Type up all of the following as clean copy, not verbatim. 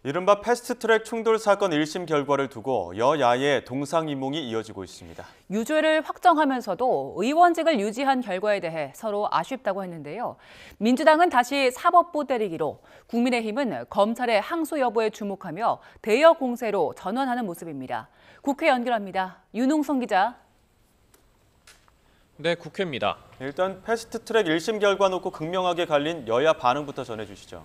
이른바 패스트트랙 충돌 사건 1심 결과를 두고 여야의 동상이몽이 이어지고 있습니다. 유죄를 확정하면서도 의원직을 유지한 결과에 대해 서로 아쉽다고 했는데요. 민주당은 다시 사법부 때리기로, 국민의힘은 검찰의 항소 여부에 주목하며 대여 공세로 전환하는 모습입니다. 국회 연결합니다. 윤웅성 기자. 네, 국회입니다. 일단 패스트트랙 1심 결과 놓고 극명하게 갈린 여야 반응부터 전해주시죠.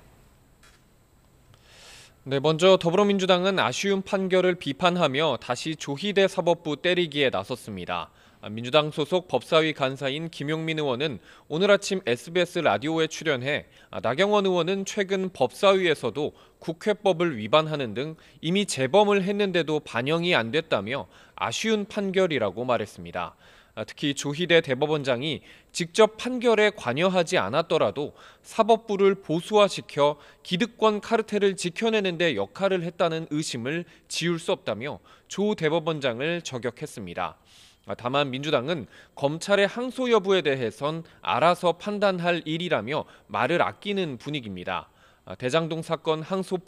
네, 먼저 더불어민주당은 아쉬운 판결을 비판하며 다시 조희대 사법부 때리기에 나섰습니다. 민주당 소속 법사위 간사인 김용민 의원은 오늘 아침 SBS 라디오에 출연해 나경원 의원은 최근 법사위에서도 국회법을 위반하는 등 이미 재범을 했는데도 반영이 안 됐다며 아쉬운 판결이라고 말했습니다. 특히 조희대 대법원장이 직접 판결에 관여하지 않았더라도 사법부를 보수화시켜 기득권 카르텔을 지켜내는 데 역할을 했다는 의심을 지울 수 없다며 조 대법원장을 저격했습니다. 다만 민주당은 검찰의 항소 여부에 대해선 알아서 판단할 일이라며 말을 아끼는 분위기입니다. 대장동 사건 항소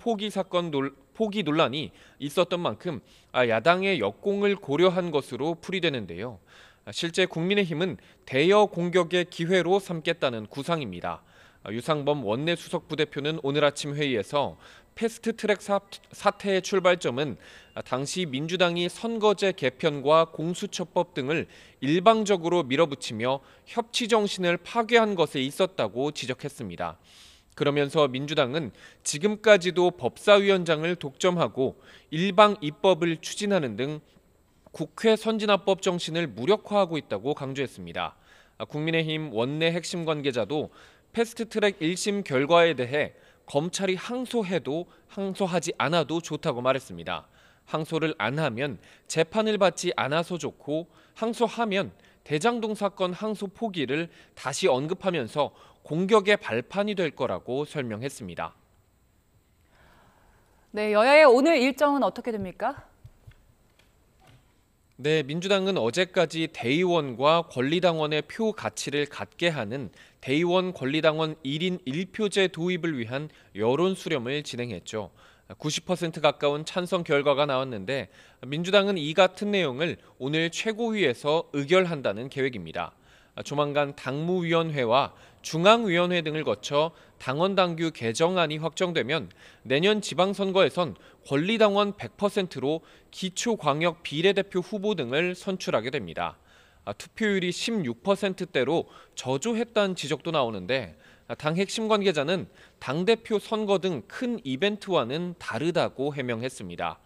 포기 논란이 있었던 만큼 야당의 역공을 고려한 것으로 풀이되는데요. 실제 국민의힘은 대여 공격의 기회로 삼겠다는 구상입니다. 유상범 원내 수석 부대표는 오늘 아침 회의에서 패스트트랙 사태의 출발점은 당시 민주당이 선거제 개편과 공수처법 등을 일방적으로 밀어붙이며 협치 정신을 파괴한 것에 있었다고 지적했습니다. 그러면서 민주당은 지금까지도 법사위원장을 독점하고 일방 입법을 추진하는 등 국회 선진화법 정신을 무력화하고 있다고 강조했습니다. 국민의힘 원내 핵심 관계자도 패스트트랙 1심 결과에 대해 검찰이 항소해도 항소하지 않아도 좋다고 말했습니다. 항소를 안 하면 재판을 받지 않아서 좋고 항소하면 대장동 사건 항소 포기를 다시 언급하면서 공격의 발판이 될 거라고 설명했습니다. 네, 여야의 오늘 일정은 어떻게 됩니까? 네, 민주당은 어제까지 대의원과 권리당원의 표 가치를 갖게 하는 대의원 권리당원 1인 1표제 도입을 위한 여론 수렴을 진행했죠. 90% 가까운 찬성 결과가 나왔는데 민주당은 이 같은 내용을 오늘 최고위에서 의결한다는 계획입니다. 조만간 당무위원회와 중앙위원회 등을 거쳐 당원당규 개정안이 확정되면 내년 지방선거에선 권리당원 100%로 기초광역 비례대표 후보 등을 선출하게 됩니다. 투표율이 16%대로 저조했다는 지적도 나오는데 당 핵심 관계자는 당대표 선거 등 큰 이벤트와는 다르다고 해명했습니다.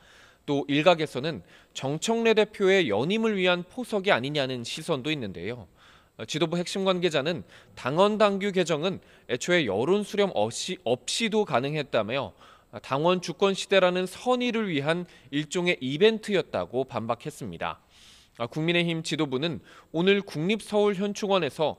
또 일각에서는 정청래 대표의 연임을 위한 포석이 아니냐는 시선도 있는데요. 지도부 핵심 관계자는 당원 당규 개정은 애초에 여론 수렴 없이도 가능했다며 당원 주권 시대라는 선의를 위한 일종의 이벤트였다고 반박했습니다. 국민의힘 지도부는 오늘 국립서울현충원에서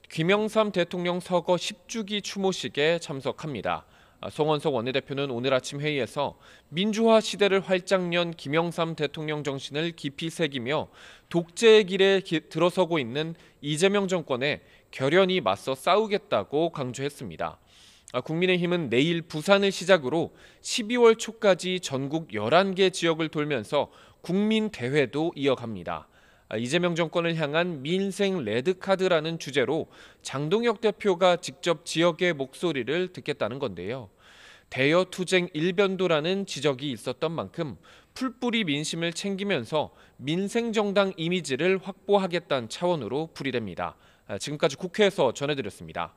김영삼 대통령 서거 10주기 추모식에 참석합니다. 송원석 원내대표는 오늘 아침 회의에서 민주화 시대를 활짝 연 김영삼 대통령 정신을 깊이 새기며 독재의 길에 들어서고 있는 이재명 정권에 결연히 맞서 싸우겠다고 강조했습니다. 국민의힘은 내일 부산을 시작으로 12월 초까지 전국 11개 지역을 돌면서 국민대회도 이어갑니다. 이재명 정권을 향한 민생 레드카드라는 주제로 장동혁 대표가 직접 지역의 목소리를 듣겠다는 건데요. 대여 투쟁 일변도라는 지적이 있었던 만큼 풀뿌리 민심을 챙기면서 민생정당 이미지를 확보하겠다는 차원으로 풀이됩니다. 지금까지 국회에서 전해드렸습니다.